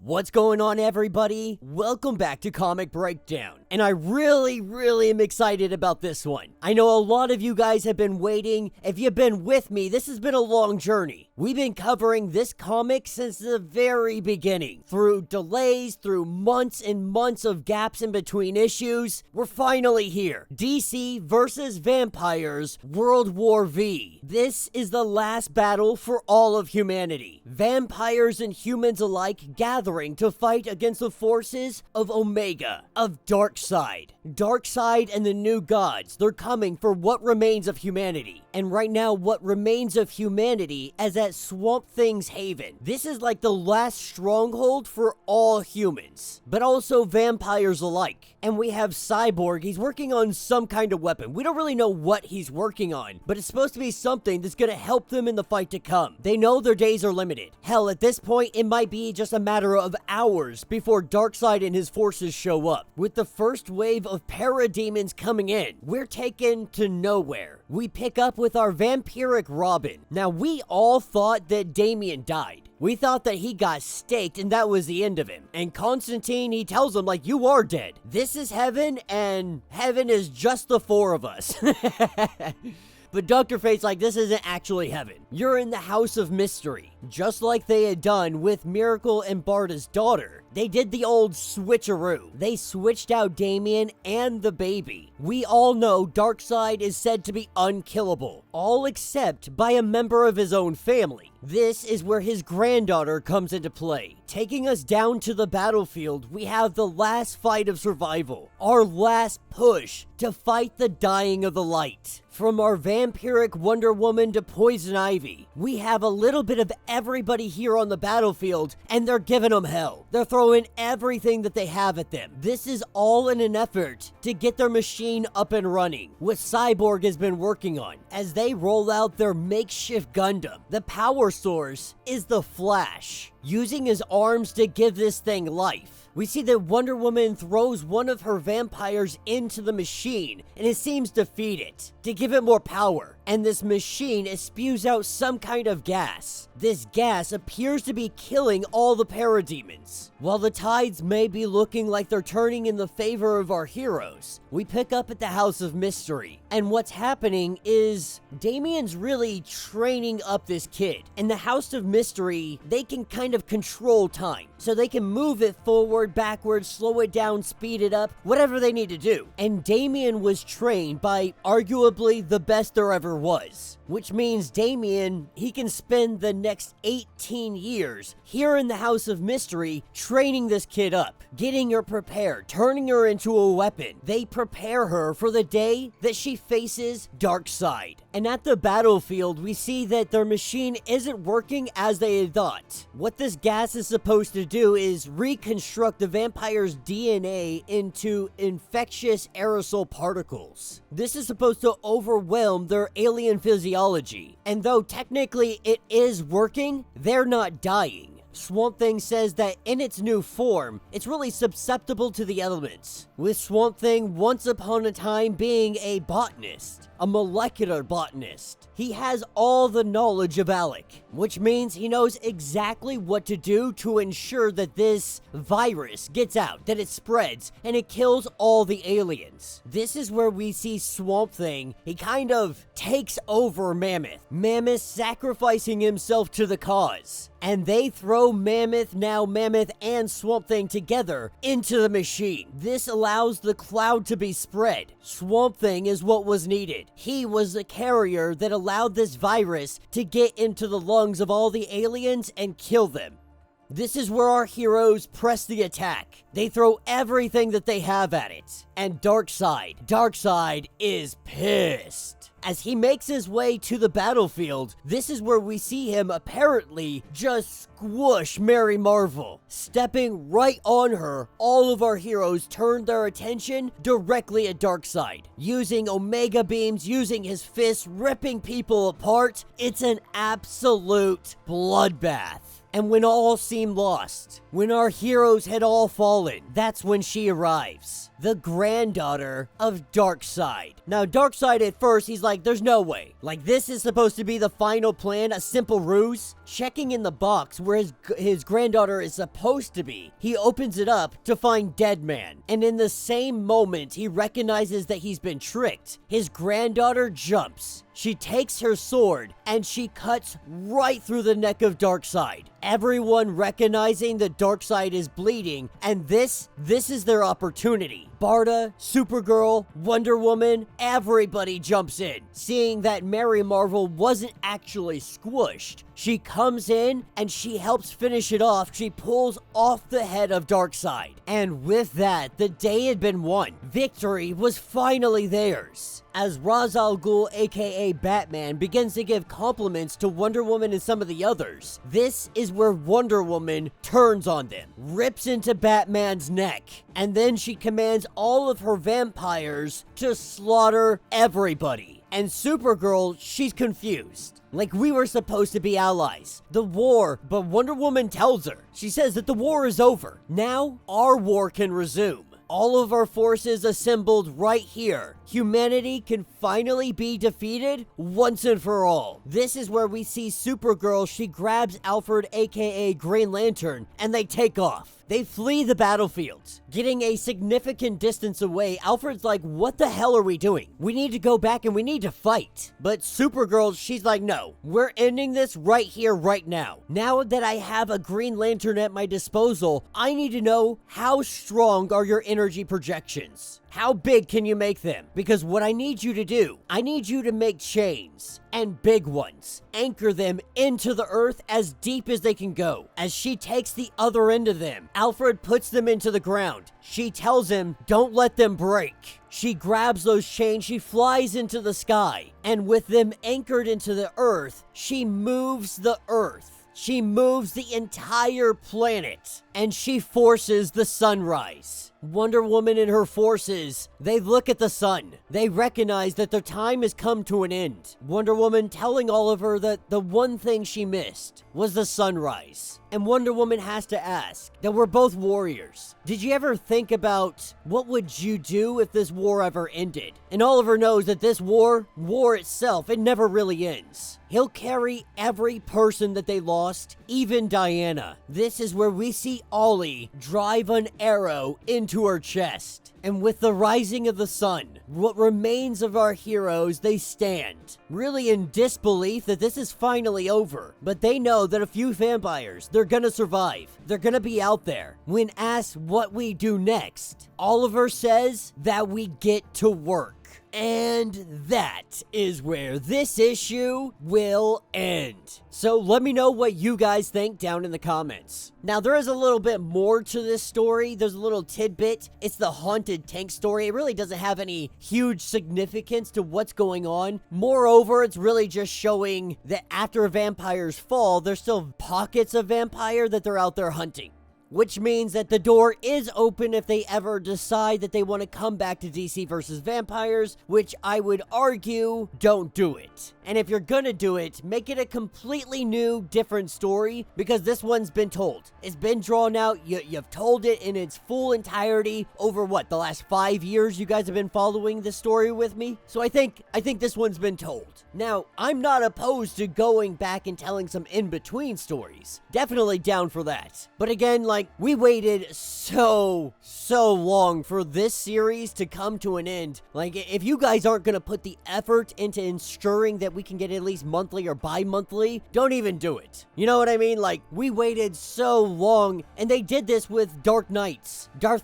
What's going on, everybody? Welcome back to Comic Breakdown. And I really am excited about this one. I know a lot of you guys have been waiting. If you've been with me, this has been a long journey. We've been covering this comic since the very beginning. Through delays, through months and months of gaps in between issues, we're finally here. DC versus Vampires, World War V. This is the last battle for all of humanity. Vampires and humans alike gathering to fight against the forces of Omega, of Darkseid. Darkseid and the new gods, they're coming for what remains of humanity. And right now, what remains of humanity is at Swamp Thing's haven. This is like the last stronghold for all humans, but also vampires alike. And we have Cyborg, he's working on some kind of weapon. We don't really know what he's working on, but it's supposed to be something that's gonna help them in the fight to come. They know their days are limited. Hell, at this point, it might be just a matter of hours before Darkseid and his forces show up. With the first wave of parademons coming in, we're taken to nowhere. We pick up with our vampiric Robin. Now, we all thought that Damian died. We thought that he got staked and that was the end of him. And Constantine, he tells him, like, you are dead. This is heaven, and heaven is just the four of us. But Dr. Fate's like, this isn't actually heaven. You're in the House of Mystery. Just like they had done with Miracle and Barda's daughter. They did the old switcheroo. They switched out Damian and the baby. We all know Darkseid is said to be unkillable, all except by a member of his own family. This is where his granddaughter comes into play. Taking us down to the battlefield, we have the last fight of survival. Our last push to fight the dying of the light. From our vampiric Wonder Woman to Poison Ivy, we have a little bit of everybody here on the battlefield, and they're giving them hell. They're throwing everything that they have at them. This is all in an effort to get their machine up and running, what Cyborg has been working on. As they roll out their makeshift Gundam, the power source is the Flash, using his arms to give this thing life. We see that Wonder Woman throws one of her vampires into the machine, and it seems to feed it, to give it more power. And this machine, it spews out some kind of gas. This gas appears to be killing all the parademons. While the tides may be looking like they're turning in the favor of our heroes, we pick up at the House of Mystery. And what's happening is Damian's really training up this kid. In the House of Mystery, they can kind of control time. So they can move it forward, backwards, slow it down, speed it up, whatever they need to do. And Damian was trained by arguably the best there ever was. Which means Damian, he can spend the next 18 years here in the House of Mystery training this kid up, getting her prepared, turning her into a weapon. They prepare her for the day that she faces Darkseid. And at the battlefield, we see that their machine isn't working as they had thought. What this gas is supposed to do is reconstruct the vampire's DNA into infectious aerosol particles. This is supposed to overwhelm their alien physiology. And though technically it is working, they're not dying. Swamp Thing says that in its new form, it's really susceptible to the elements, with Swamp Thing once upon a time being a botanist, a molecular botanist. He has all the knowledge of Alec, which means he knows exactly what to do to ensure that this virus gets out, that it spreads, and it kills all the aliens. This is where we see Swamp Thing, he kind of takes over Mammoth. Mammoth sacrificing himself to the cause. And they throw Mammoth and Swamp Thing together into the machine. This allows the cloud to be spread. Swamp Thing is what was needed. He was the carrier that allowed this virus to get into the lungs of all the aliens and kill them. This is where our heroes press the attack. They throw everything that they have at it. And Darkseid is pissed. As he makes his way to the battlefield, this is where we see him apparently just squish Mary Marvel. Stepping right on her, all of our heroes turn their attention directly at Darkseid. Using Omega beams, using his fists, ripping people apart. It's an absolute bloodbath. And when all seemed lost, when our heroes had all fallen, that's when she arrives. the granddaughter of Darkseid. Now, Darkseid at first, he's like, there's no way. Like, this is supposed to be the final plan, a simple ruse. Checking in the box where his granddaughter is supposed to be, he opens it up to find Deadman. And in the same moment, he recognizes that he's been tricked. His granddaughter jumps. She takes her sword and she cuts right through the neck of Darkseid. Everyone recognizing that Darkseid is bleeding, and this is their opportunity. Barda, Supergirl, Wonder Woman, everybody jumps in. Seeing that Mary Marvel wasn't actually squished, she comes in and she helps finish it off. She pulls off the head of Darkseid. And with that, the day had been won. Victory was finally theirs. As Ra's al Ghul, aka Batman, begins to give compliments to Wonder Woman and some of the others, this is where Wonder Woman turns on them, rips into Batman's neck, and then she commands all of her vampires to slaughter everybody. And Supergirl, she's confused. Like, we were supposed to be allies. The war, but Wonder Woman tells her. She says that the war is over. Now, our war can resume. All of our forces assembled right here. Humanity can finally be defeated once and for all. This is where we see Supergirl. She grabs Alfred, aka Green Lantern, and they take off. They flee the battlefield. Getting a significant distance away, Alfred's like, what the hell are we doing? We need to go back and we need to fight. But Supergirl, she's like, no, we're ending this right here, right now. Now that I have a Green Lantern at my disposal, I need to know, how strong are your energy projections? How big can you make them? Because what I need you to do, I need you to make chains, and big ones. Anchor them into the earth as deep as they can go. As she takes the other end of them, Alfred puts them into the ground. She tells him, don't let them break. She grabs those chains, she flies into the sky, and with them anchored into the earth, she moves the earth. She moves the entire planet, and she forces the sunrise. Wonder Woman and her forces, they look at the sun. They recognize that their time has come to an end. Wonder Woman telling Oliver that the one thing she missed was the sunrise. And Wonder Woman has to ask, that we're both warriors. Did you ever think about what would you do if this war ever ended? And Oliver knows that this war itself, it never really ends. He'll carry every person that they lost, even Diana. This is where we see Ollie drive an arrow into her chest. And with the rising of the sun, what remains of our heroes, they stand, really in disbelief that this is finally over. But they know that a few vampires, they're gonna survive. They're gonna be out there. When asked what we do next, Oliver says that we get to work. And that is where this issue will end. So let me know what you guys think down in the comments. Now, there is a little bit more to this story. There's a little tidbit. It's the haunted tank story. It really doesn't have any huge significance to what's going on. Moreover, it's really just showing that after vampires fall, there's still pockets of vampire that they're out there hunting. Which means that the door is open if they ever decide that they want to come back to DC versus Vampires, which I would argue, don't do it. And if you're gonna do it, make it a completely new, different story, because this one's been told. It's been drawn out, you've told it in its full entirety over what, the last 5 years you guys have been following this story with me? So I think this one's been told. Now, I'm not opposed to going back and telling some in-between stories. Definitely down for that. But again, like, we waited so long for this series to come to an end. Like, if you guys aren't gonna put the effort into ensuring that we can get at least monthly or bi-monthly, don't even do it. You know what I mean? Like, we waited so long, and they did this with Dark Knights. Dark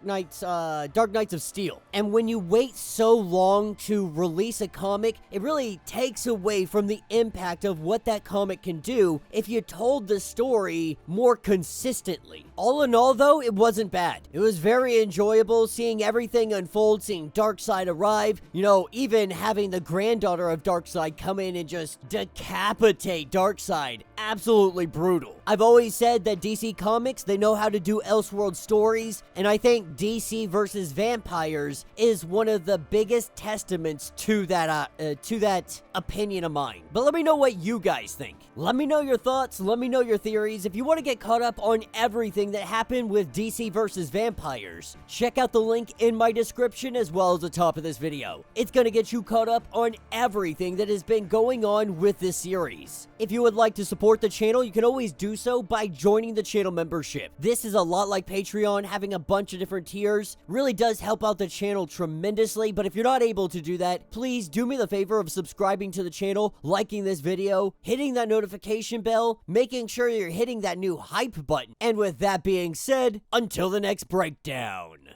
Knights of Steel. And when you wait so long to release a comic, it really takes away from the impact of what that comic can do if you told the story more consistently. All in all, though, it wasn't bad. It was very enjoyable seeing everything unfold, seeing Darkseid arrive, you know, even having the granddaughter of Darkseid come in and just decapitate Darkseid. Absolutely brutal. I've always said that DC Comics, they know how to do Elseworld stories, and I think DC versus Vampires is one of the biggest testaments to that opinion of mine. But let me know what you guys think. Let me know your thoughts. Let me know your theories. If you want to get caught up on everything everything that happened with DC vs. Vampires. Check out the link in my description as well as the top of this video. It's gonna get you caught up on everything that has been going on with this series. If you would like to support the channel, you can always do so by joining the channel membership. This is a lot like Patreon, having a bunch of different tiers really does help out the channel tremendously, but if you're not able to do that, please do me the favor of subscribing to the channel, liking this video, hitting that notification bell, making sure you're hitting that new hype button. And with that being said, until the next breakdown.